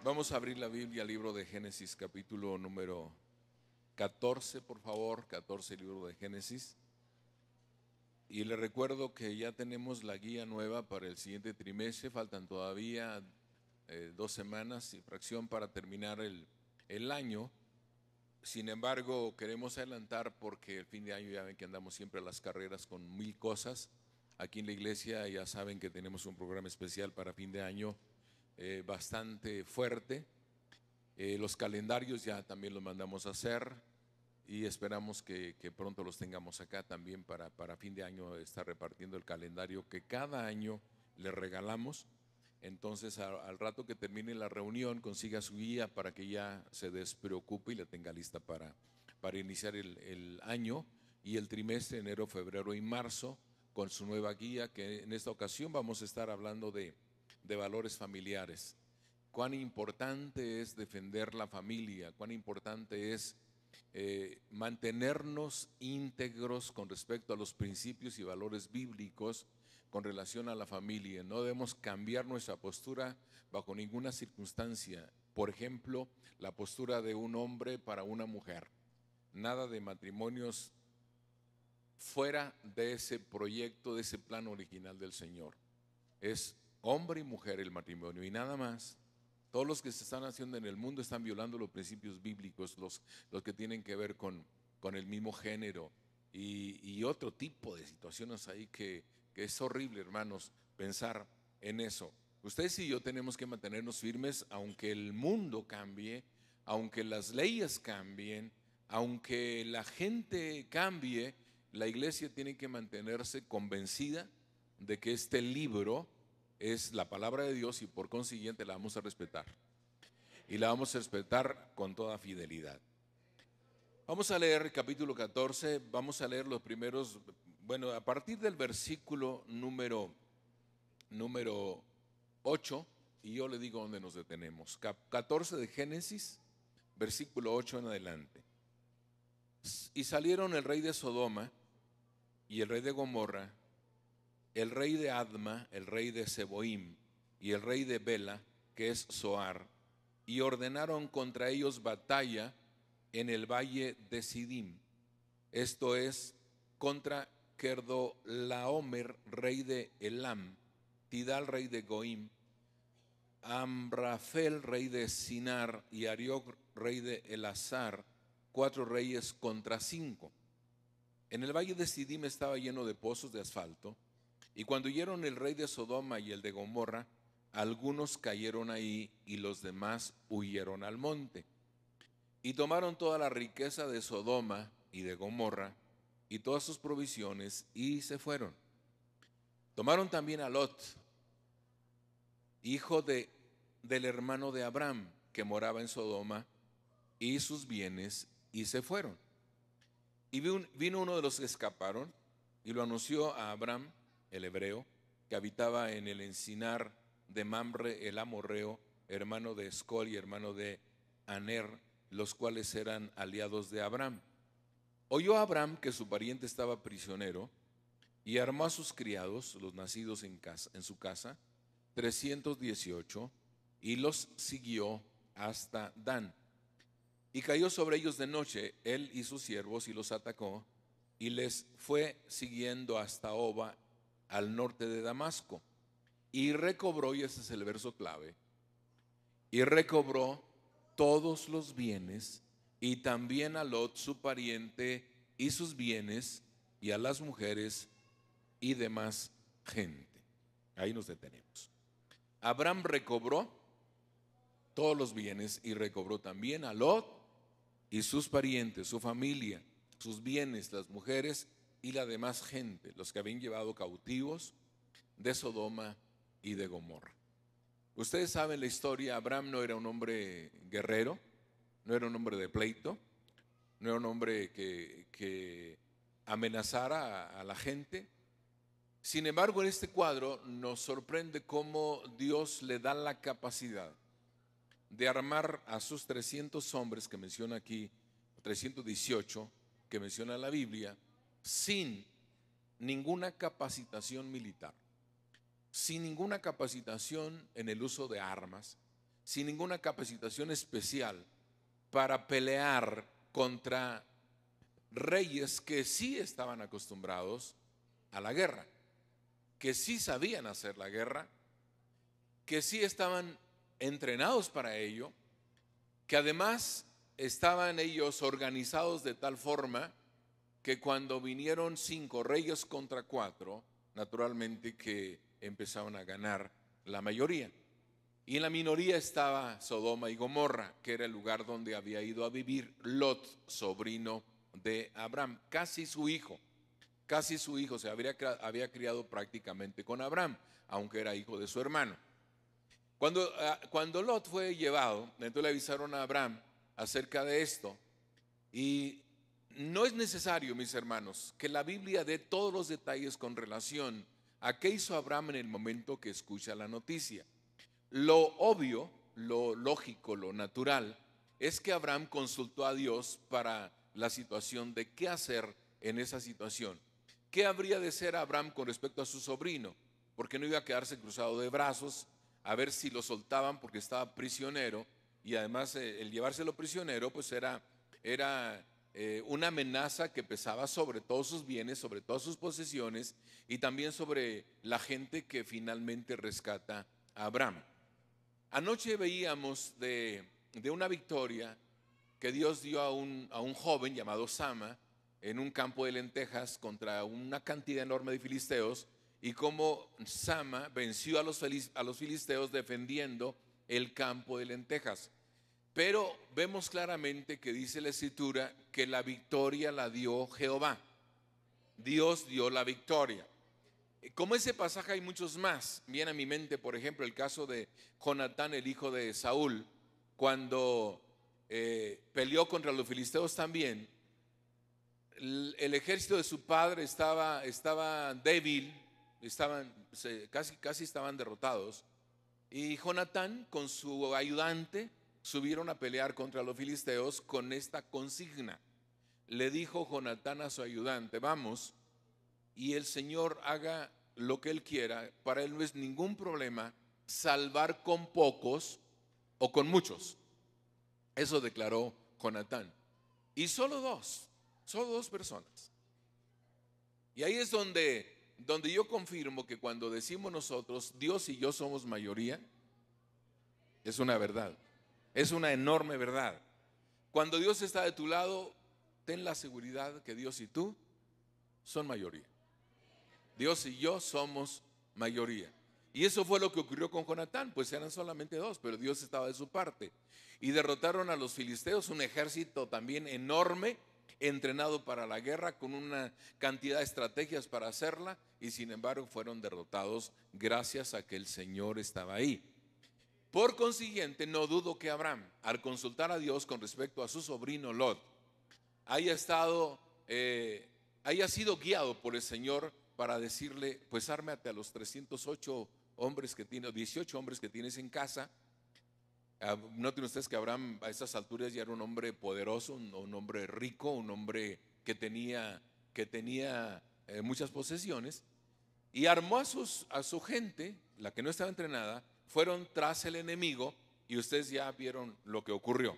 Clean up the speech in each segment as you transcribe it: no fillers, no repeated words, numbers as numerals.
Vamos a abrir la Biblia, libro de Génesis, capítulo número 14, por favor, 14, libro de Génesis. Y le recuerdo que ya tenemos la guía nueva para el siguiente trimestre, faltan todavía 2 semanas y fracción para terminar el año. Sin embargo, queremos adelantar porque el fin de año ya ven que andamos siempre a las carreras con 1000 cosas. Aquí en la iglesia ya saben que tenemos un programa especial para fin de año bastante fuerte. Los calendarios ya también los mandamos a hacer y esperamos que pronto los tengamos acá también para fin de año estar repartiendo el calendario que cada año le regalamos. Entonces al rato que termine la reunión consiga su guía para que ya se despreocupe y la tenga lista para iniciar el año y el trimestre, enero, febrero y marzo, con su nueva guía, que en esta ocasión vamos a estar hablando de valores familiares. Cuán importante es defender la familia, cuán importante es mantenernos íntegros con respecto a los principios y valores bíblicos con relación a la familia. No debemos cambiar nuestra postura bajo ninguna circunstancia. Por ejemplo, la postura de un hombre para una mujer. Nada de matrimonios fuera de ese proyecto, de ese plan original del Señor. Es hombre y mujer el matrimonio y nada más. Todos los que se están haciendo en el mundo están violando los principios bíblicos, los que tienen que ver con el mismo género y otro tipo de situaciones ahí que es horrible, hermanos, pensar en eso. Ustedes y yo tenemos que mantenernos firmes aunque el mundo cambie, aunque las leyes cambien, aunque la gente cambie. La iglesia tiene que mantenerse convencida de que este libro es la palabra de Dios y por consiguiente la vamos a respetar. Y la vamos a respetar con toda fidelidad. Vamos a leer el capítulo 14, vamos a leer los primeros, bueno, a partir del versículo número 8, y yo le digo dónde nos detenemos. 14 de Génesis, versículo 8 en adelante. Y salieron el rey de Sodoma y el rey de Gomorra, el rey de Adma, el rey de Seboim y el rey de Bela, que es Zoar, y ordenaron contra ellos batalla en el valle de Sidim, esto es, contra Kerdolaomer, rey de Elam, Tidal, rey de Goim, Amrafel, rey de Sinar, y Arioc, rey de Elazar, 4 reyes contra 5. En el valle de Sidim estaba lleno de pozos de asfalto, y cuando huyeron el rey de Sodoma y el de Gomorra, algunos cayeron ahí y los demás huyeron al monte. Y tomaron toda la riqueza de Sodoma y de Gomorra y todas sus provisiones y se fueron. Tomaron también a Lot, hijo del hermano de Abraham, que moraba en Sodoma, y sus bienes y se fueron. Y vino uno de los que escaparon y lo anunció a Abraham, el hebreo, que habitaba en el encinar de Mamre el amorreo, hermano de Escol y hermano de Aner, los cuales eran aliados de Abraham. Oyó Abraham que su pariente estaba prisionero y armó a sus criados, los nacidos en su casa, 318, y los siguió hasta Dan. Y cayó sobre ellos de noche, él y sus siervos, y los atacó, y les fue siguiendo hasta Oba, al norte de Damasco. Y recobró, y ese es el verso clave, y recobró todos los bienes, y también a Lot su pariente, y sus bienes, y a las mujeres, y demás gente. Ahí nos detenemos. Abraham recobró todos los bienes, y recobró también a Lot, y sus parientes, su familia, sus bienes, las mujeres y la demás gente, los que habían llevado cautivos de Sodoma y de Gomorra. Ustedes saben la historia. Abraham no era un hombre guerrero, no era un hombre de pleito, no era un hombre que amenazara a la gente. Sin embargo, en este cuadro nos sorprende cómo Dios le da la capacidad de armar a sus 300 hombres que menciona aquí, 318 que menciona la Biblia, sin ninguna capacitación militar, sin ninguna capacitación en el uso de armas, sin ninguna capacitación especial para pelear contra reyes que sí estaban acostumbrados a la guerra, que sí sabían hacer la guerra, que sí estaban entrenados para ello, que además estaban ellos organizados de tal forma que cuando vinieron 5 reyes contra 4, naturalmente que empezaban a ganar la mayoría. Y en la minoría estaba Sodoma y Gomorra, que era el lugar donde había ido a vivir Lot, sobrino de Abraham, casi su hijo, se había criado prácticamente con Abraham, aunque era hijo de su hermano. Cuando Lot fue llevado, entonces le avisaron a Abraham acerca de esto. Y no es necesario, mis hermanos, que la Biblia dé todos los detalles con relación a qué hizo Abraham en el momento que escucha la noticia. Lo obvio, lo lógico, lo natural, es que Abraham consultó a Dios para la situación de qué hacer en esa situación. ¿Qué habría de hacer Abraham con respecto a su sobrino? Porque no iba a quedarse cruzado de brazos a ver si lo soltaban porque estaba prisionero, y además el llevárselo prisionero pues era una amenaza que pesaba sobre todos sus bienes, sobre todas sus posesiones y también sobre la gente que finalmente rescata a Abraham. Anoche veíamos de una victoria que Dios dio a un joven llamado Sama en un campo de lentejas contra una cantidad enorme de filisteos, y cómo Sama venció a los filisteos defendiendo el campo de lentejas. Pero vemos claramente que dice la Escritura que la victoria la dio Jehová. Dios dio la victoria. Como ese pasaje hay muchos más. Viene a mi mente, por ejemplo, el caso de Jonatán, el hijo de Saúl, cuando peleó contra los filisteos también. El ejército de su padre estaba débil, casi estaban derrotados, y Jonatán con su ayudante subieron a pelear contra los filisteos con esta consigna. Le dijo Jonatán a su ayudante: vamos, y el Señor haga lo que Él quiera. Para Él no es ningún problema salvar con pocos o con muchos. Eso declaró Jonatán. Y solo dos personas. Y ahí es donde yo confirmo que cuando decimos nosotros Dios y yo somos mayoría, es una verdad, es una enorme verdad. Cuando Dios está de tu lado, ten la seguridad que Dios y tú son mayoría. Dios y yo somos mayoría. Y eso fue lo que ocurrió con Jonatán, pues eran solamente 2, pero Dios estaba de su parte. Y derrotaron a los filisteos, un ejército también enorme, entrenado para la guerra, con una cantidad de estrategias para hacerla, y sin embargo fueron derrotados gracias a que el Señor estaba ahí. Por consiguiente, no dudo que Abraham, al consultar a Dios con respecto a su sobrino Lot, haya sido guiado por el Señor para decirle: pues ármate a los 308 hombres que tienes, 18 hombres que tienes en casa. Noten ustedes que Abraham a esas alturas ya era un hombre poderoso, un hombre rico, un hombre que tenía muchas posesiones, y armó a su gente, la que no estaba entrenada. Fueron tras el enemigo, y ustedes ya vieron lo que ocurrió.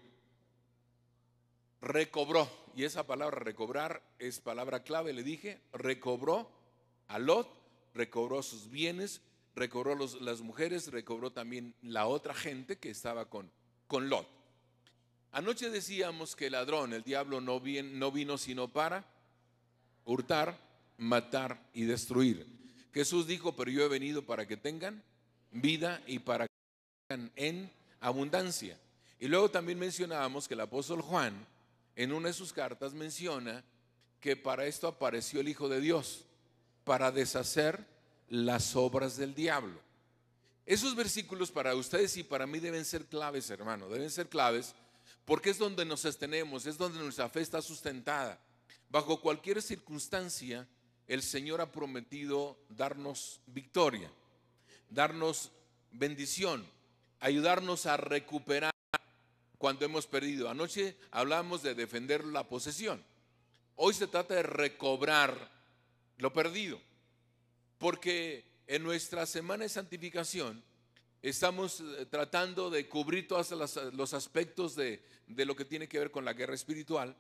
Recobró, y esa palabra recobrar es palabra clave. Le dije, recobró a Lot, recobró sus bienes, recobró las mujeres, recobró también la otra gente que estaba con Lot. Anoche decíamos que el ladrón, el diablo, no vino sino para hurtar, matar y destruir. Jesús dijo: pero yo he venido para que tengan vida y para que tengan en abundancia. Y luego también mencionábamos que el apóstol Juan, en una de sus cartas, menciona que para esto apareció el Hijo de Dios, para deshacer las obras del diablo. Esos versículos para ustedes y para mí deben ser claves, hermano, deben ser claves, porque es donde nos sostenemos, es donde nuestra fe está sustentada. Bajo cualquier circunstancia, el Señor ha prometido darnos victoria, darnos bendición, ayudarnos a recuperar cuando hemos perdido. Anoche hablamos de defender la posesión. Hoy se trata de recobrar lo perdido, porque en nuestra semana de santificación Estamos tratando de cubrir todos los aspectos de lo que tiene que ver con la guerra espiritual,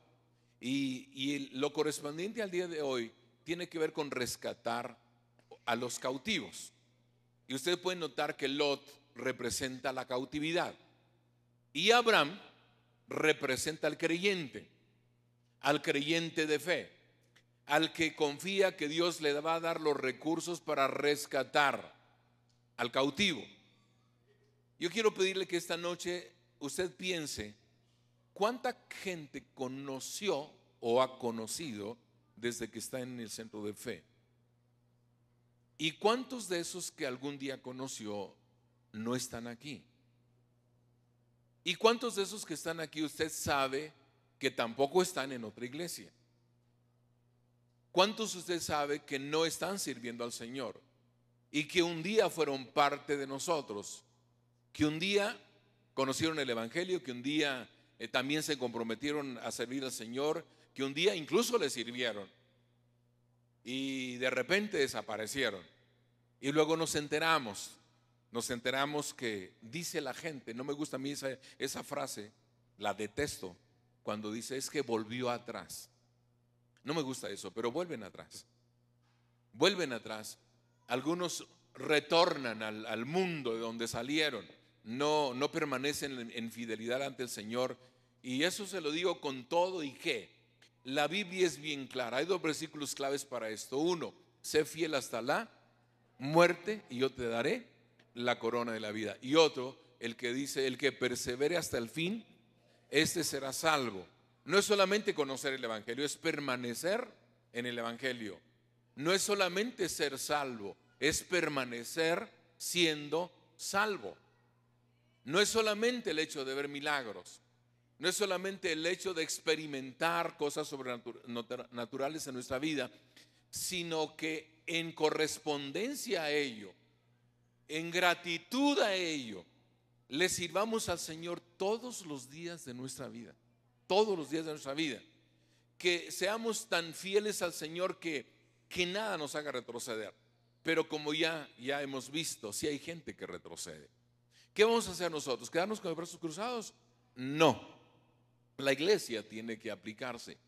y lo correspondiente al día de hoy tiene que ver con rescatar a los cautivos. Y ustedes pueden notar que Lot representa la cautividad y Abraham representa al creyente de fe, al que confía que Dios le va a dar los recursos para rescatar al cautivo. Yo quiero pedirle que esta noche usted piense cuánta gente conoció o ha conocido desde que está en el centro de fe, y cuántos de esos que algún día conoció no están aquí, y cuántos de esos que están aquí usted sabe que tampoco están en otra iglesia. ¿Cuántos usted sabe que no están sirviendo al Señor y que un día fueron parte de nosotros, que un día conocieron el Evangelio, que un día también se comprometieron a servir al Señor, que un día incluso le sirvieron y de repente desaparecieron? Y luego nos enteramos que dice la gente, no me gusta a mí esa frase, la detesto, cuando dice es que volvió atrás. No me gusta eso, pero vuelven atrás. Algunos retornan al mundo de donde salieron, no permanecen en fidelidad ante el Señor. Y eso se lo digo con todo, y que la Biblia es bien clara. Hay 2 versículos claves para esto. Uno, sé fiel hasta la muerte y yo te daré la corona de la vida. Y otro, el que dice, el que persevere hasta el fin, este será salvo. No es solamente conocer el Evangelio, es permanecer en el Evangelio. No es solamente ser salvo, es permanecer siendo salvo. No es solamente el hecho de ver milagros, no es solamente el hecho de experimentar cosas sobrenaturales en nuestra vida, sino que en correspondencia a ello, en gratitud a ello, le sirvamos al Señor todos los días de nuestra vida. Todos los días de nuestra vida. Que seamos tan fieles al Señor que nada nos haga retroceder. Pero como ya hemos visto, si hay gente que retrocede, ¿qué vamos a hacer nosotros? ¿Quedarnos con los brazos cruzados? No. La iglesia tiene que aplicarse.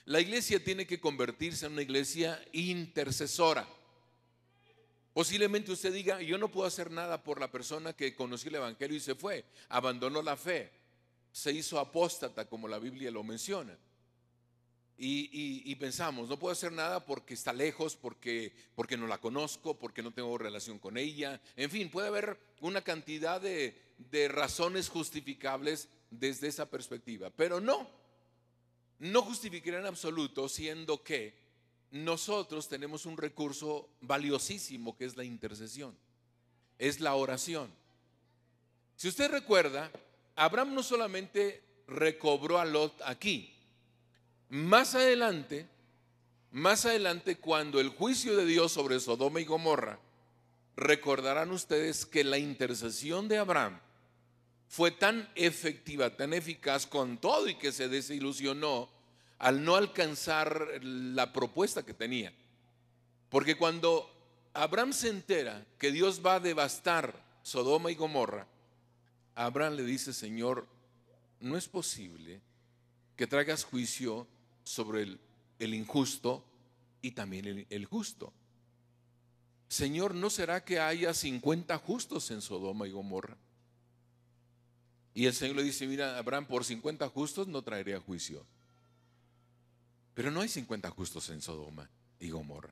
La iglesia tiene que convertirse en una iglesia intercesora. Posiblemente usted diga, yo no puedo hacer nada por la persona que conoció el Evangelio y se fue, abandonó la fe, se hizo apóstata, como la Biblia lo menciona. Y pensamos, no puedo hacer nada porque está lejos, porque no la conozco, porque no tengo relación con ella. En fin, puede haber una cantidad de razones justificables desde esa perspectiva. Pero no justificará en absoluto, siendo que nosotros tenemos un recurso valiosísimo que es la intercesión, es la oración. Si usted recuerda, Abraham no solamente recobró a Lot aquí. Más adelante, cuando el juicio de Dios sobre Sodoma y Gomorra, recordarán ustedes que la intercesión de Abraham fue tan efectiva, tan eficaz con todo, y que se desilusionó al no alcanzar la propuesta que tenía. Porque cuando Abraham se entera que Dios va a devastar Sodoma y Gomorra, Abraham le dice: Señor, no es posible que traigas juicio sobre el injusto y también el justo. Señor, ¿no será que haya 50 justos en Sodoma y Gomorra? Y el Señor le dice: mira, Abraham, por 50 justos no traería juicio. Pero no hay 50 justos en Sodoma y Gomorra.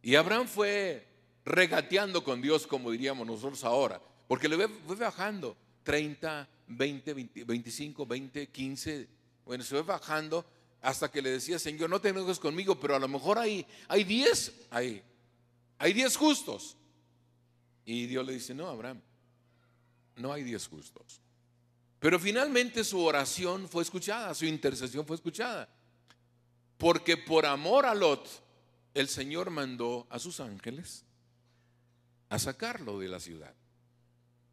Y Abraham fue regateando con Dios, como diríamos nosotros ahora, porque le fue bajando 30, 20, 25, 20, 15. Bueno, se fue bajando hasta que le decía: Señor, no te enojes conmigo, pero a lo mejor hay 10, hay 10 justos. Y Dios le dice: no, Abraham, no hay 10 justos. Pero finalmente su oración fue escuchada, su intercesión fue escuchada, porque por amor a Lot, el Señor mandó a sus ángeles a sacarlo de la ciudad.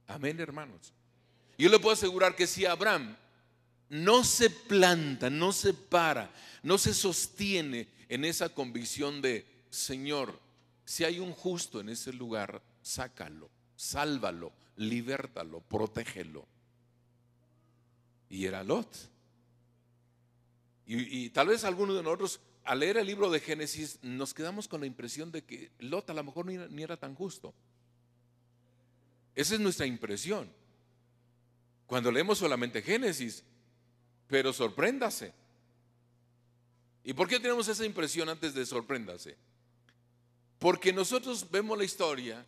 Amén, hermanos. Yo le puedo asegurar que si Abraham no se planta, no se para, no se sostiene en esa convicción de: Señor, si hay un justo en ese lugar, sácalo, sálvalo, libértalo, protégelo. Y era Lot. Y tal vez algunos de nosotros, al leer el libro de Génesis, nos quedamos con la impresión de que Lot a lo mejor ni era tan justo. Esa es nuestra impresión cuando leemos solamente Génesis. Pero sorpréndase. ¿Y por qué tenemos esa impresión antes de sorpréndase? Porque nosotros vemos la historia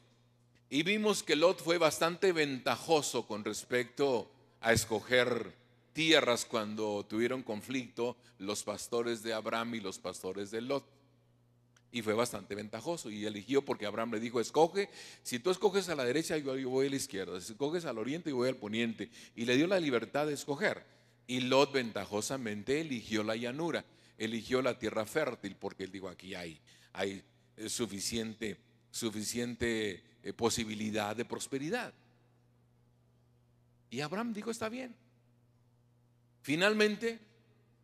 y vimos que Lot fue bastante ventajoso con respecto a escoger tierras cuando tuvieron conflicto los pastores de Abraham y los pastores de Lot. Y fue bastante ventajoso y eligió, porque Abraham le dijo: escoge, si tú escoges a la derecha, yo voy a la izquierda; si escoges al oriente, yo voy al poniente. Y le dio la libertad de escoger. Y Lot ventajosamente eligió la llanura, eligió la tierra fértil, porque él dijo: aquí hay suficiente posibilidad de prosperidad. Y Abraham dijo: está bien. Finalmente,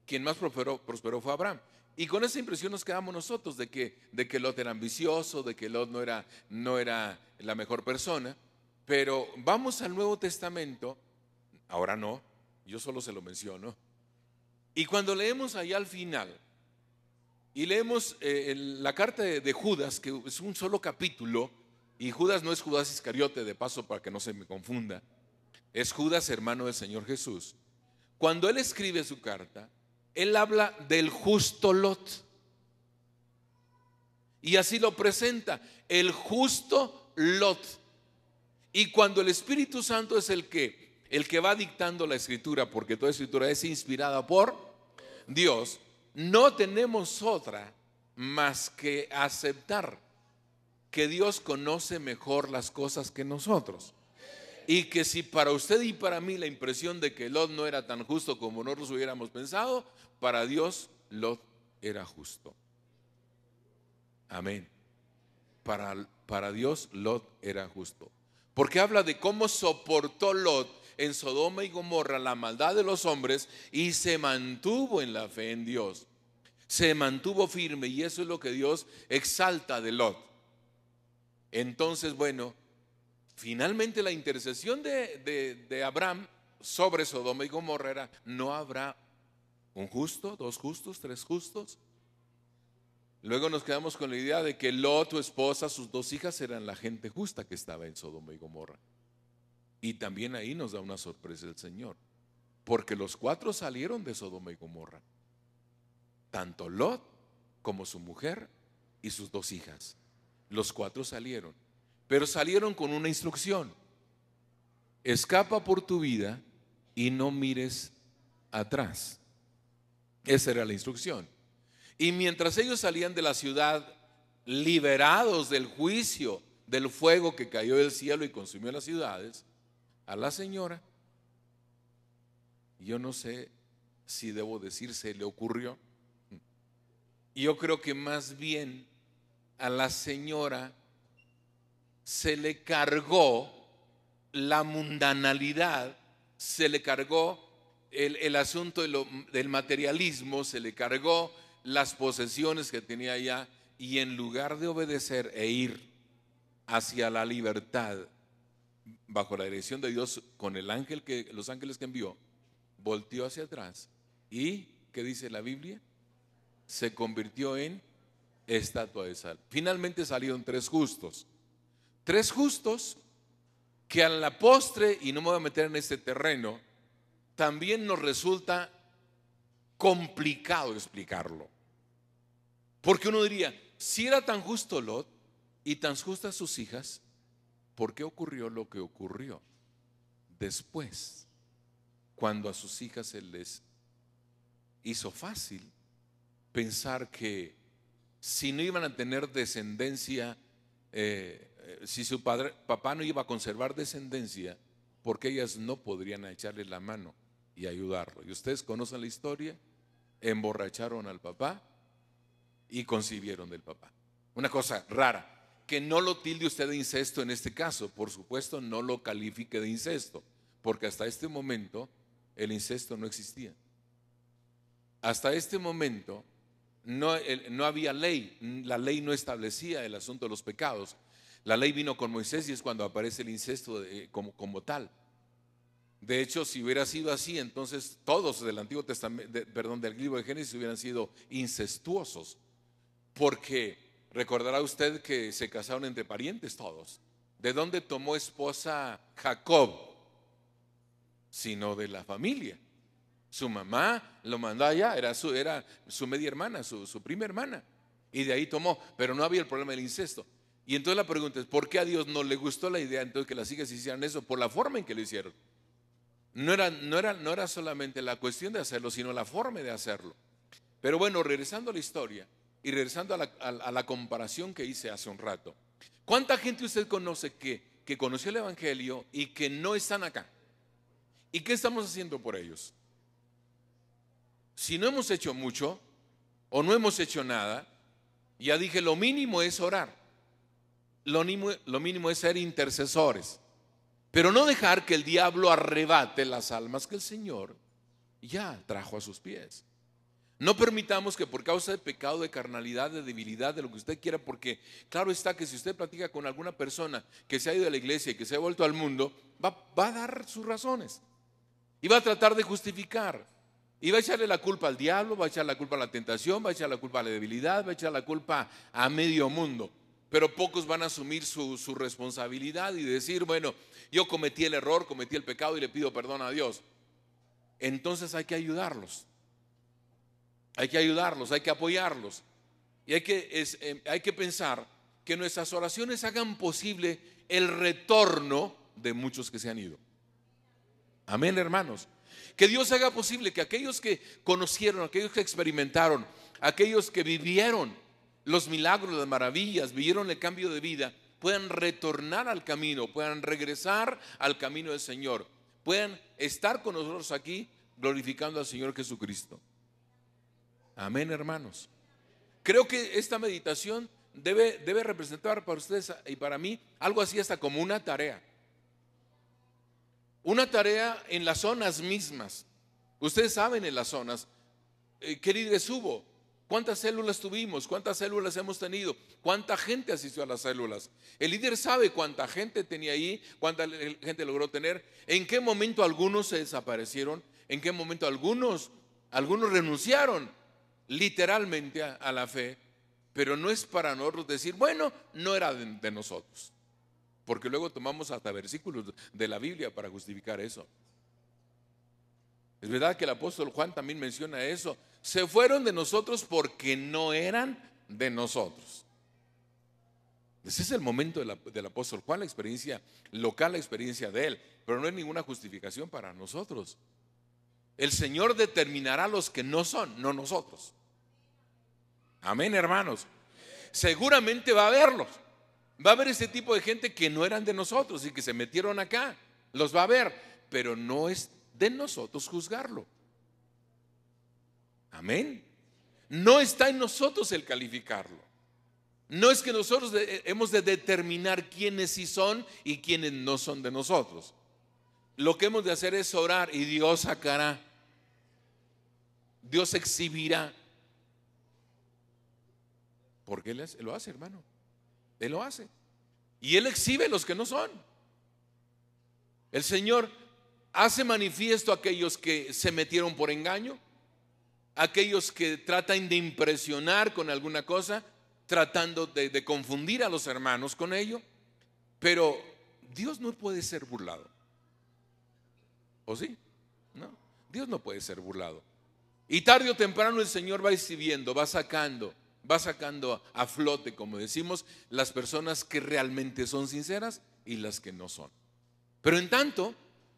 quien más prosperó fue Abraham. Y con esa impresión nos quedamos nosotros de que Lot era ambicioso, de que Lot no era la mejor persona. Pero vamos al Nuevo Testamento, ahora no, yo solo se lo menciono. Y cuando leemos allá al final, y leemos la carta de Judas, que es un solo capítulo, y Judas no es Judas Iscariote, de paso, para que no se me confunda, es Judas, hermano del Señor Jesús. Cuando él escribe su carta, él habla del justo Lot. Y así lo presenta: el justo Lot. Y cuando el Espíritu Santo es el que va dictando la escritura, porque toda escritura es inspirada por Dios, no tenemos otra más que aceptar que Dios conoce mejor las cosas que nosotros. Y que si para usted y para mí la impresión de que Lot no era tan justo como nosotros hubiéramos pensado, para Dios Lot era justo. Amén. Para Dios Lot era justo. Porque habla de cómo soportó Lot en Sodoma y Gomorra la maldad de los hombres y se mantuvo en la fe en Dios. Se mantuvo firme, y eso es lo que Dios exalta de Lot. Entonces, bueno, finalmente la intercesión de Abraham sobre Sodoma y Gomorra era: no habrá un justo, dos justos, tres justos. Luego nos quedamos con la idea de que Lot, su esposa, sus dos hijas eran la gente justa que estaba en Sodoma y Gomorra. Y también ahí nos da una sorpresa el Señor, porque los cuatro salieron de Sodoma y Gomorra, tanto Lot como su mujer y sus dos hijas. Los cuatro salieron, pero salieron con una instrucción: escapa por tu vida y no mires atrás. Esa era la instrucción. Y mientras ellos salían de la ciudad, liberados del juicio del fuego que cayó del cielo y consumió las ciudades, a la señora, yo no sé si debo decir se le ocurrió, yo creo que más bien a la señora se le cargó la mundanalidad, se le cargó el asunto del materialismo, se le cargó las posesiones que tenía allá, y en lugar de obedecer e ir hacia la libertad bajo la dirección de Dios con los ángeles que envió, volteó hacia atrás y, ¿qué dice la Biblia? Se convirtió en estatua de sal. Finalmente salieron tres justos que a la postre, y no me voy a meter en este terreno, también nos resulta complicado explicarlo. Porque uno diría: si era tan justo Lot y tan justas sus hijas, ¿por qué ocurrió lo que ocurrió después, cuando a sus hijas se les hizo fácil pensar que si no iban a tener descendencia, si su papá no iba a conservar descendencia, porque ellas no podrían echarle la mano y ayudarlo? Y ustedes conocen la historia: emborracharon al papá y concibieron del papá. Una cosa rara, que no lo tilde usted de incesto en este caso, por supuesto no lo califique de incesto, porque hasta este momento el incesto no existía. Hasta este momento no había ley, la ley no establecía el asunto de los pecados. La ley vino con Moisés y es cuando aparece el incesto como tal. De hecho, si hubiera sido así, entonces todos del Antiguo Testamento, del libro de Génesis hubieran sido incestuosos, porque recordará usted que se casaron entre parientes todos. ¿De dónde tomó esposa Jacob? Sino de la familia. Su mamá lo mandó allá, era su media hermana, su prima hermana, y de ahí tomó, pero no había el problema del incesto. Y entonces la pregunta es, ¿por qué a Dios no le gustó la idea entonces que las hijas hicieran eso? Por la forma en que lo hicieron. No era solamente la cuestión de hacerlo, sino la forma de hacerlo. Pero bueno, regresando a la historia y regresando a la comparación que hice hace un rato, ¿cuánta gente usted conoce que conoció el Evangelio y que no están acá? ¿Y qué estamos haciendo por ellos? Si no hemos hecho mucho o no hemos hecho nada, ya dije, lo mínimo es orar. Lo mínimo es ser intercesores, pero no dejar que el diablo arrebate las almas que el Señor ya trajo a sus pies. No permitamos que por causa de pecado, de carnalidad, de debilidad, de lo que usted quiera, porque claro está que si usted platica con alguna persona que se ha ido de la iglesia y que se ha vuelto al mundo, va a dar sus razones y va a tratar de justificar y va a echarle la culpa al diablo, va a echar la culpa a la tentación, va a echar la culpa a la debilidad, va a echar la culpa a medio mundo. Pero pocos van a asumir su responsabilidad y decir, bueno, yo cometí el error, cometí el pecado y le pido perdón a Dios. Entonces hay que ayudarlos. Hay que apoyarlos. Y hay que pensar que nuestras oraciones hagan posible el retorno de muchos que se han ido. Amén, hermanos. Que Dios haga posible que aquellos que conocieron, aquellos que experimentaron, aquellos que vivieron los milagros, las maravillas, vivieron el cambio de vida, puedan retornar al camino, puedan regresar al camino del Señor, puedan estar con nosotros aquí glorificando al Señor Jesucristo. Amén, hermanos. Creo que esta meditación debe representar para ustedes y para mí algo así hasta como una tarea. Una tarea en las zonas mismas. Ustedes saben en las zonas qué líderes hubo, cuántas células tuvimos, cuántas células hemos tenido, cuánta gente asistió a las células. El líder sabe cuánta gente tenía ahí, cuánta gente logró tener, en qué momento algunos se desaparecieron, en qué momento algunos renunciaron literalmente a la fe. Pero no es para nosotros decir, bueno, no era de nosotros, porque luego tomamos hasta versículos de la Biblia para justificar eso. Es verdad que el apóstol Juan también menciona eso. Se fueron de nosotros porque no eran de nosotros. Ese es el momento del apóstol Juan, la experiencia local, la experiencia de él. Pero no es ninguna justificación para nosotros. El Señor determinará a los que no son, no nosotros. Amén, hermanos. Seguramente va a haberlos. Va a haber ese tipo de gente que no eran de nosotros y que se metieron acá. Los va a haber, pero no es de nosotros juzgarlo. Amén. No está en nosotros el calificarlo. No es que nosotros hemos de determinar quiénes sí son y quiénes no son de nosotros. Lo que hemos de hacer es orar y Dios sacará. Dios exhibirá. Porque Él lo hace, hermano. Él lo hace. Y Él exhibe los que no son. El Señor hace manifiesto a aquellos que se metieron por engaño, aquellos que tratan de impresionar con alguna cosa, tratando de confundir a los hermanos con ello. Pero Dios no puede ser burlado. ¿O sí? No, Dios no puede ser burlado. Y tarde o temprano el Señor va exhibiendo, va sacando a flote, como decimos, las personas que realmente son sinceras y las que no son. Pero en tanto,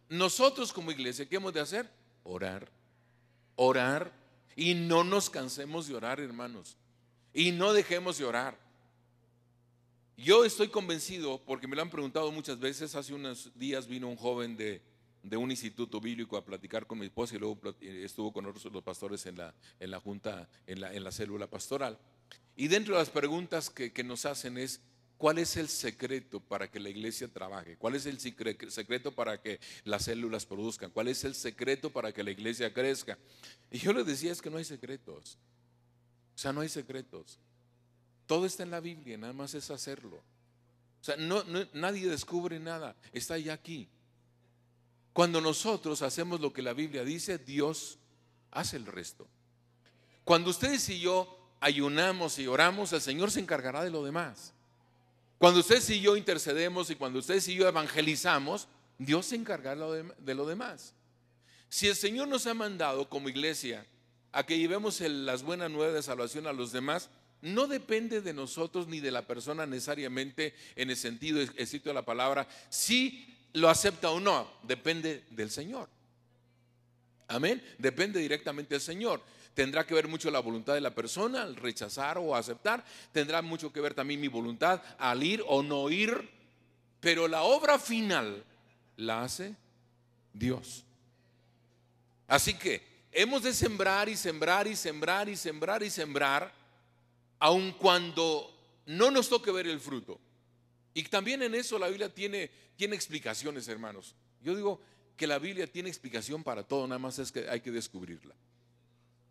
nosotros como iglesia, ¿qué hemos de hacer? Orar, orar, y no nos cansemos de orar, hermanos, y no dejemos de orar. Yo estoy convencido, porque me lo han preguntado muchas veces. Hace unos días vino un joven de un instituto bíblico a platicar con mi esposa y luego estuvo con nosotros los pastores en la junta, en la célula pastoral. Y dentro de las preguntas que nos hacen es: ¿cuál es el secreto para que la iglesia trabaje? ¿Cuál es el secreto para que las células produzcan? ¿Cuál es el secreto para que la iglesia crezca? Y yo les decía, es que no hay secretos. O sea, no hay secretos. Todo está en la Biblia, nada más es hacerlo. sea, nadie descubre nada, está ya aquí. Cuando nosotros hacemos lo que la Biblia dice, Dios hace el resto. Cuando ustedes y yo ayunamos y oramos, el Señor se encargará de lo demás. Cuando ustedes y yo intercedemos y cuando ustedes y yo evangelizamos, Dios se encargará de lo demás. Si el Señor nos ha mandado como iglesia a que llevemos las buenas nuevas de salvación a los demás, no depende de nosotros ni de la persona necesariamente en el sentido estricto de la palabra, si lo acepta o no, depende del Señor. Amén, depende directamente del Señor. Tendrá que ver mucho la voluntad de la persona al rechazar o aceptar, tendrá mucho que ver también mi voluntad al ir o no ir, pero la obra final la hace Dios. Así que hemos de sembrar y sembrar y sembrar y sembrar y sembrar, aun cuando no nos toque ver el fruto. Y también en eso la Biblia tiene explicaciones, hermanos. Yo digo que la Biblia tiene explicación para todo, nada más es que hay que descubrirla.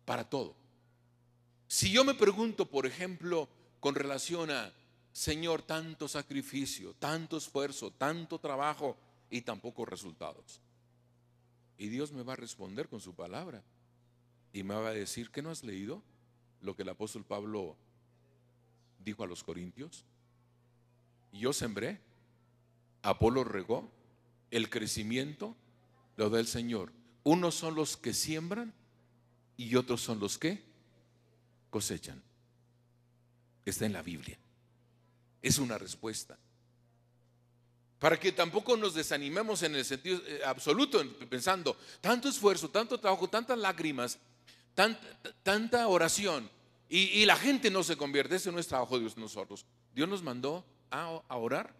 Para todo. Si yo me pregunto, por ejemplo, con relación a, Señor, tanto sacrificio, tanto esfuerzo, tanto trabajo y tan pocos resultados. Y Dios me va a responder con su palabra y me va a decir, ¿qué no has leído lo que el apóstol Pablo dijo a los corintios? Yo sembré, Apolo regó, el crecimiento lo da el Señor. Unos son los que siembran y otros son los que cosechan. Está en la Biblia. Es una respuesta. Para que tampoco nos desanimemos en el sentido absoluto, pensando, tanto esfuerzo, tanto trabajo, tantas lágrimas, tanta oración, y la gente no se convierte. Ese no es trabajo de Dios nosotros. Dios nos mandó a orar,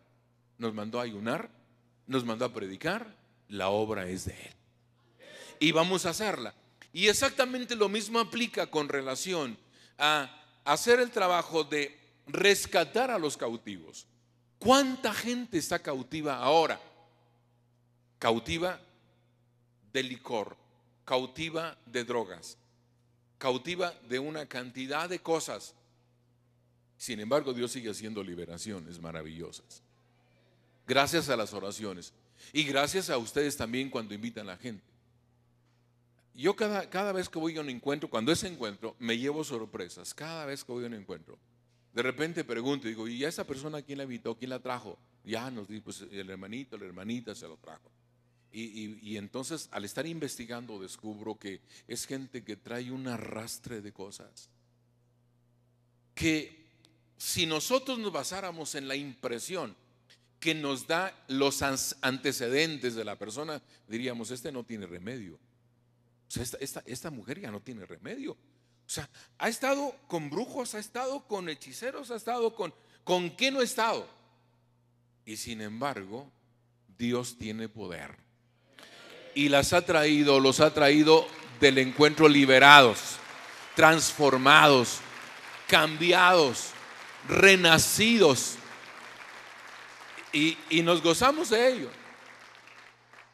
nos mandó a ayunar, nos mandó a predicar. La obra es de Él y vamos a hacerla. Y exactamente lo mismo aplica con relación a hacer el trabajo de rescatar a los cautivos. ¿Cuánta gente está cautiva ahora? Cautiva de licor, cautiva de drogas, cautiva de una cantidad de cosas. Sin embargo, Dios sigue haciendo liberaciones maravillosas. Gracias a las oraciones y gracias a ustedes también cuando invitan a la gente. Yo cada vez que voy a un encuentro, cuando es encuentro, me llevo sorpresas. Cada vez que voy a un encuentro, de repente pregunto, digo, ¿y a esa persona quién la invitó? ¿Quién la trajo? Ya nos dice, pues el hermanito, la hermanita se lo trajo. Y entonces al estar investigando descubro que es gente que trae un arrastre de cosas, que si nosotros nos basáramos en la impresión que nos da los antecedentes de la persona, diríamos, este no tiene remedio. O sea, esta mujer ya no tiene remedio. O sea, ha estado con brujos, ha estado con hechiceros, ha estado ¿con qué no ha estado? Y sin embargo, Dios tiene poder. Y los ha traído del encuentro liberados, transformados, cambiados, renacidos. Y nos gozamos de ello.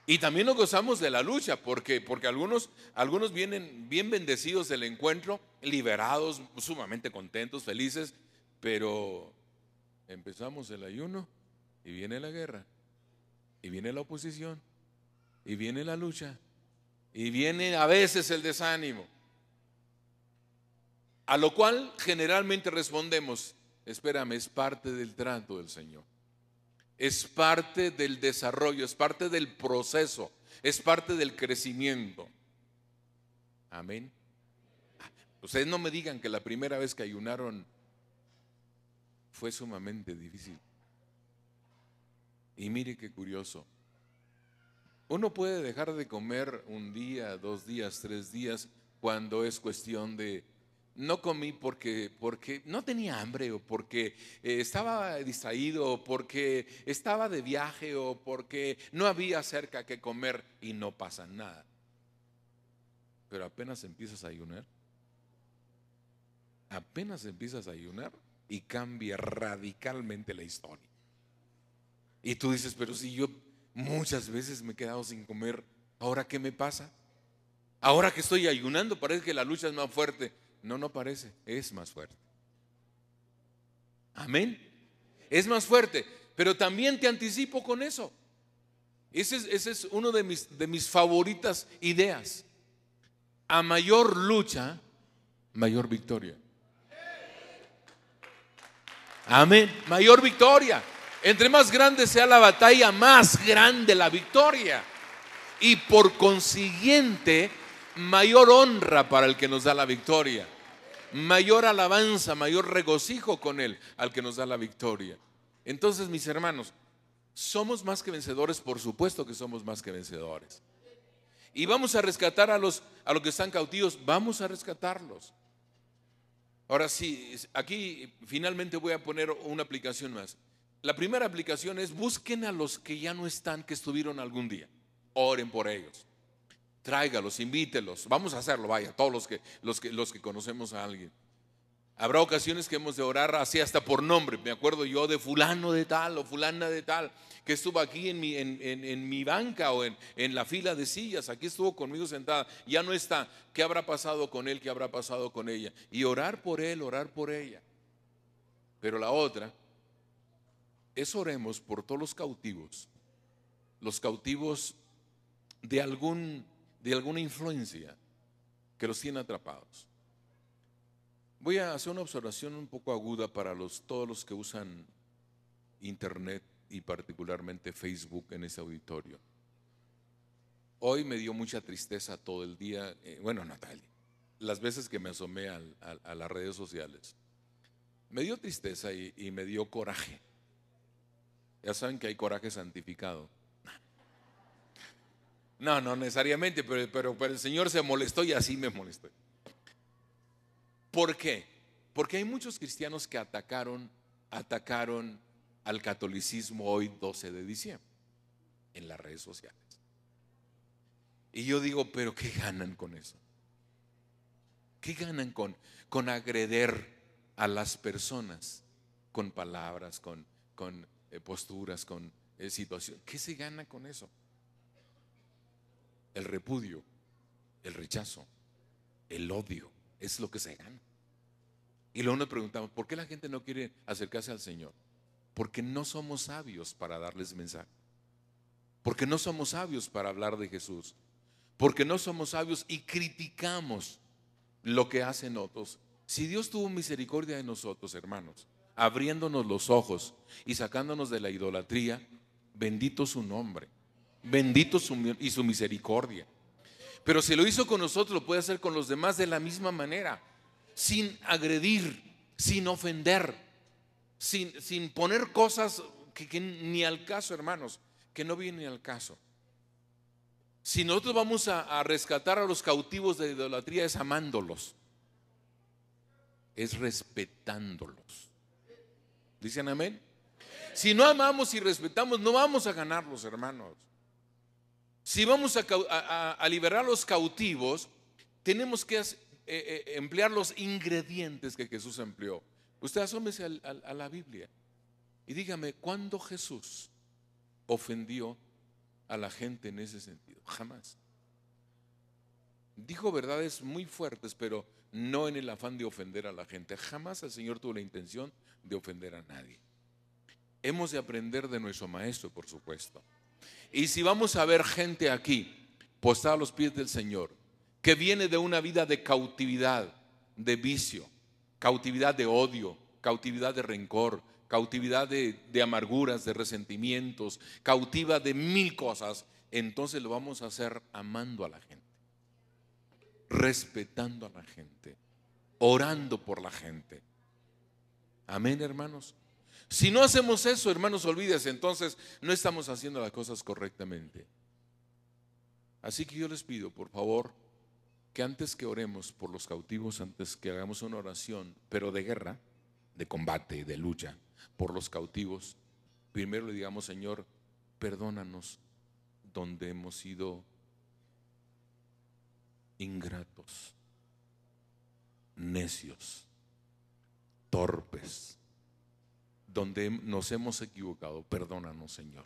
Y también nos gozamos de la lucha, porque algunos vienen bien bendecidos del encuentro, liberados, sumamente contentos, felices, pero empezamos el ayuno y viene la guerra, y viene la oposición, y viene la lucha, y viene a veces el desánimo, a lo cual generalmente respondemos, espérame, es parte del trato del Señor. Es parte del desarrollo, es parte del proceso, es parte del crecimiento. Amén. Ustedes no me digan que la primera vez que ayunaron fue sumamente difícil. Y mire qué curioso. Uno puede dejar de comer un día, 2 días, 3 días, cuando es cuestión de no comí porque no tenía hambre, o porque estaba distraído, o porque estaba de viaje, o porque no había cerca que comer, y no pasa nada. Pero apenas empiezas a ayunar, y cambia radicalmente la historia. Y tú dices, pero si yo muchas veces me he quedado sin comer, ¿ahora qué me pasa? Ahora que estoy ayunando parece que la lucha es más fuerte. No parece, es más fuerte. Amén. Es más fuerte. pero también te anticipo con eso. Ese es uno de mis favoritas ideas. A mayor lucha, mayor victoria. Amén. Mayor victoria. Entre más grande sea la batalla, más grande la victoria. Y por consiguiente, mayor honra para el que nos da la victoria. Mayor alabanza, mayor regocijo con él, al que nos da la victoria. Entonces, mis hermanos, ¿somos más que vencedores? Por supuesto que somos más que vencedores. Y vamos a rescatar a los que están cautivos, vamos a rescatarlos. Ahora sí, aquí finalmente voy a poner una aplicación más. La primera aplicación es: busquen a los que ya no están, que estuvieron algún día. Oren por ellos. Tráigalos, invítelos. Vamos a hacerlo, vaya, todos los que conocemos a alguien. Habrá ocasiones que hemos de orar así hasta por nombre. Me acuerdo yo de fulano de tal o fulana de tal, que estuvo aquí en mi banca o en la fila de sillas. Aquí estuvo conmigo sentada, ya no está. ¿Qué habrá pasado con él? ¿Qué habrá pasado con ella? Y orar por él, orar por ella. Pero la otra es: oremos por todos los cautivos de alguna influencia que los tiene atrapados. Voy a hacer una observación un poco aguda para todos los que usan internet y particularmente Facebook en ese auditorio. Hoy me dio mucha tristeza todo el día, bueno, Natalia, las veces que me asomé a las redes sociales, me dio tristeza y me dio coraje. Ya saben que hay coraje santificado. No necesariamente, pero el Señor se molestó y así me molestó. ¿Por qué? Porque hay muchos cristianos que atacaron al catolicismo hoy 12 de diciembre en las redes sociales. Y yo digo, ¿pero qué ganan con eso? ¿Qué ganan con agreder a las personas con palabras, con posturas, con situaciones? ¿Qué se gana con eso? El repudio, el rechazo, el odio. Es lo que se gana. Y luego nos preguntamos, ¿por qué la gente no quiere acercarse al Señor? Porque no somos sabios para darles mensaje. Porque no somos sabios para hablar de Jesús. Porque no somos sabios y criticamos lo que hacen otros. Si Dios tuvo misericordia de nosotros, hermanos, abriéndonos los ojos y sacándonos de la idolatría, bendito su nombre, bendito su misericordia. Pero si lo hizo con nosotros, lo puede hacer con los demás de la misma manera, sin agredir, sin ofender, sin poner cosas que ni al caso, hermanos, que no vienen al caso. Si nosotros vamos a rescatar a los cautivos de idolatría, es amándolos, es respetándolos. ¿Dicen amén? Si no amamos y respetamos, no vamos a ganarlos, hermanos. Si vamos a liberar a los cautivos, tenemos que emplear los ingredientes que Jesús empleó. Usted asómese a la Biblia y dígame, ¿cuándo Jesús ofendió a la gente en ese sentido? Jamás. Dijo verdades muy fuertes, pero no en el afán de ofender a la gente. Jamás el Señor tuvo la intención de ofender a nadie. Hemos de aprender de nuestro maestro, por supuesto. Y si vamos a ver gente aquí postrada a los pies del Señor, que viene de una vida de cautividad, de vicio, cautividad de odio, cautividad de rencor, cautividad de amarguras, de resentimientos, cautiva de mil cosas, entonces lo vamos a hacer amando a la gente, respetando a la gente, orando por la gente. Amén, hermanos. Si no hacemos eso, hermanos, olvídese, entonces no estamos haciendo las cosas correctamente. Así que yo les pido, por favor, que antes que oremos por los cautivos, antes que hagamos una oración, pero de guerra, de combate, de lucha, por los cautivos, primero le digamos: Señor, perdónanos donde hemos sido ingratos, necios, torpes, donde nos hemos equivocado. Perdónanos, Señor,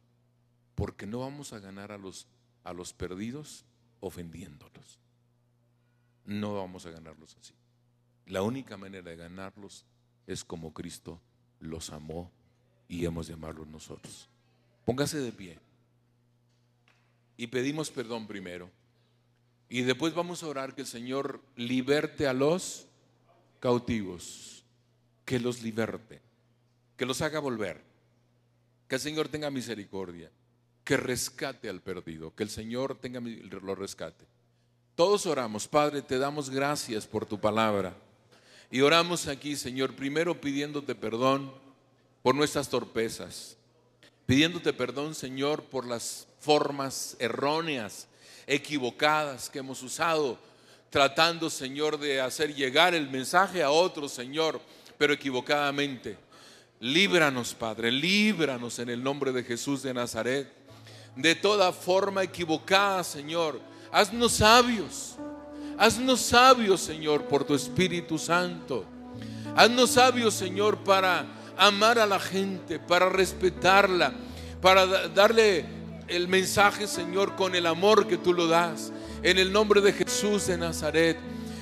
porque no vamos a ganar a los perdidos ofendiéndolos. No vamos a ganarlos así. La única manera de ganarlos es como Cristo los amó y hemos de amarlos nosotros. Póngase de pie y pedimos perdón primero, y después vamos a orar que el Señor liberte a los cautivos, que los liberte, que los haga volver, que el Señor tenga misericordia, que rescate al perdido, que el Señor lo rescate. Todos oramos. Padre, te damos gracias por tu palabra, y oramos aquí, Señor, primero pidiéndote perdón por nuestras torpezas, pidiéndote perdón, Señor, por las formas erróneas, equivocadas que hemos usado, tratando, Señor, de hacer llegar el mensaje a otros, Señor, pero equivocadamente. Líbranos, Padre, líbranos en el nombre de Jesús de Nazaret de toda forma equivocada, Señor. Haznos sabios, Señor, por tu Espíritu Santo. Haznos sabios, Señor, para amar a la gente, para respetarla, para darle el mensaje, Señor, con el amor que tú lo das, en el nombre de Jesús de Nazaret.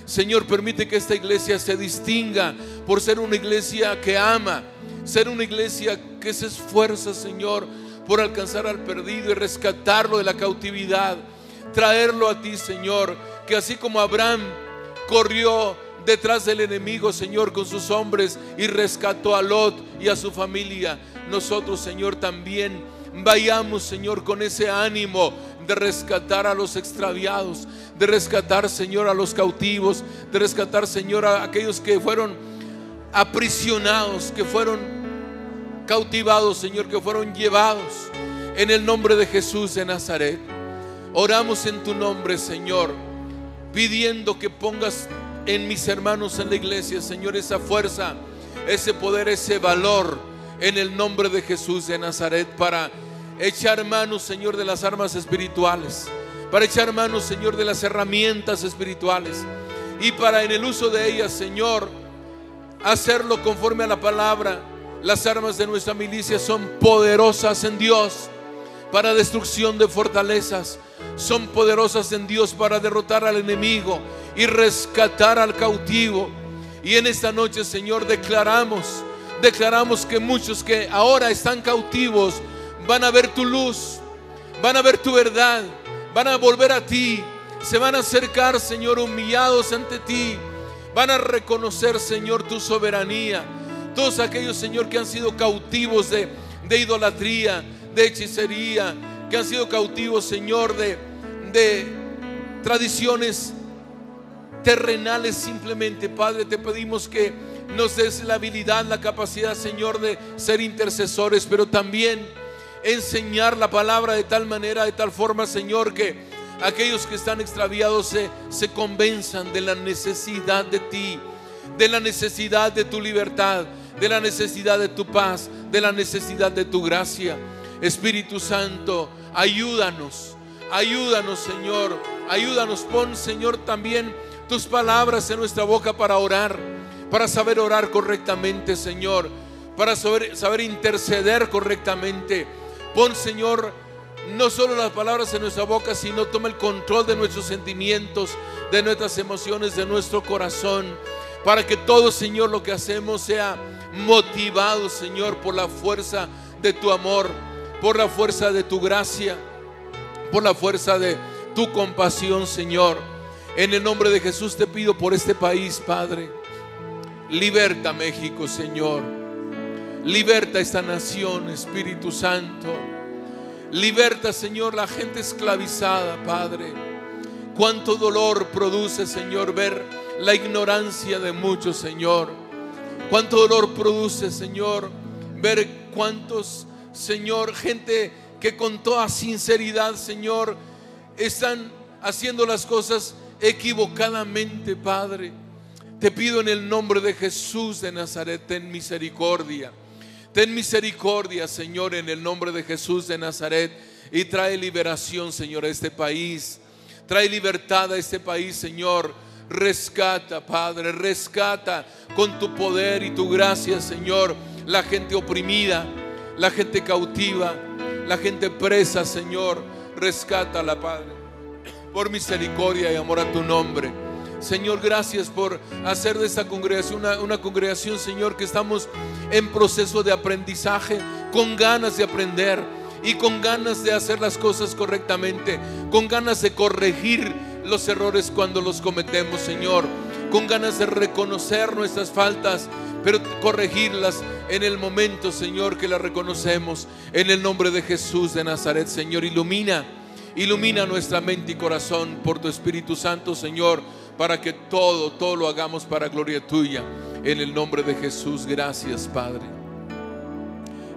Señor, permite que esta iglesia se distinga por ser una iglesia que ama, ser una iglesia que se esfuerza, Señor, por alcanzar al perdido y rescatarlo de la cautividad, traerlo a ti, Señor, que así como Abraham corrió detrás del enemigo, Señor, con sus hombres y rescató a Lot y a su familia, nosotros, Señor, también vayamos, Señor, con ese ánimo de rescatar a los extraviados, de rescatar, Señor, a los cautivos, de rescatar, Señor, a aquellos que fueron aprisionados, que fueron cautivados, Señor, que fueron llevados, en el nombre de Jesús de Nazaret. Oramos en tu nombre, Señor, pidiendo que pongas en mis hermanos en la iglesia, Señor, esa fuerza, ese poder, ese valor, en el nombre de Jesús de Nazaret, para echar manos, Señor, de las armas espirituales, para echar manos, Señor, de las herramientas espirituales, y para en el uso de ellas, Señor, hacerlo conforme a la palabra. Las armas de nuestra milicia son poderosas en Dios para destrucción de fortalezas, son poderosas en Dios para derrotar al enemigo y rescatar al cautivo. Y en esta noche, Señor, declaramos que muchos que ahora están cautivos van a ver tu luz, van a ver tu verdad, van a volver a ti, se van a acercar, Señor, humillados ante ti, van a reconocer, Señor, tu soberanía. Todos aquellos, Señor, que han sido cautivos de idolatría, de hechicería, que han sido cautivos, Señor, de tradiciones terrenales simplemente, Padre, te pedimos que nos des la habilidad, la capacidad, Señor, de ser intercesores, pero también enseñar la palabra de tal manera, de tal forma, Señor, que aquellos que están extraviados se convenzan de la necesidad de ti, de la necesidad de tu libertad, de la necesidad de tu paz, de la necesidad de tu gracia. Espíritu Santo, ayúdanos, Señor, ayúdanos. Pon, Señor, también tus palabras en nuestra boca para orar, para saber orar correctamente, Señor, para saber interceder correctamente. Pon, Señor, no solo las palabras en nuestra boca, sino toma el control de nuestros sentimientos, de nuestras emociones, de nuestro corazón, para que todo, Señor, lo que hacemos sea motivado, Señor, por la fuerza de tu amor, por la fuerza de tu gracia, por la fuerza de tu compasión, Señor. En el nombre de Jesús te pido por este país, Padre. Liberta México, Señor. Liberta esta nación, Espíritu Santo. Liberta, Señor, la gente esclavizada, Padre. Cuánto dolor produce, Señor, ver la ignorancia de muchos, Señor. Cuánto dolor produce, Señor, ver cuántos, Señor, gente que con toda sinceridad, Señor, están haciendo las cosas equivocadamente, Padre. Te pido en el nombre de Jesús de Nazaret, ten misericordia. Ten misericordia, Señor, en el nombre de Jesús de Nazaret, y trae liberación, Señor, a este país. Trae libertad a este país, Señor. Rescata, Padre, rescata con tu poder y tu gracia, Señor, la gente oprimida, la gente cautiva, la gente presa, Señor. Rescátala, Padre, por misericordia y amor a tu nombre. Señor, gracias por hacer de esta congregación una congregación, Señor, que estamos en proceso de aprendizaje, con ganas de aprender y con ganas de hacer las cosas correctamente, con ganas de corregir los errores cuando los cometemos, Señor, con ganas de reconocer nuestras faltas, pero corregirlas en el momento, Señor, que las reconocemos. En el nombre de Jesús de Nazaret, Señor, ilumina nuestra mente y corazón por tu Espíritu Santo, Señor, para que todo lo hagamos para gloria tuya. En el nombre de Jesús, gracias, Padre.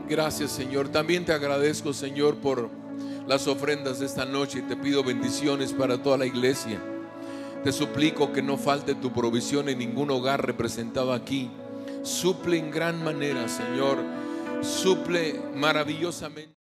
Gracias, Señor. También te agradezco, Señor, por las ofrendas de esta noche, y te pido bendiciones para toda la iglesia. Te suplico que no falte tu provisión en ningún hogar representado aquí. Suple en gran manera, Señor. Suple maravillosamente.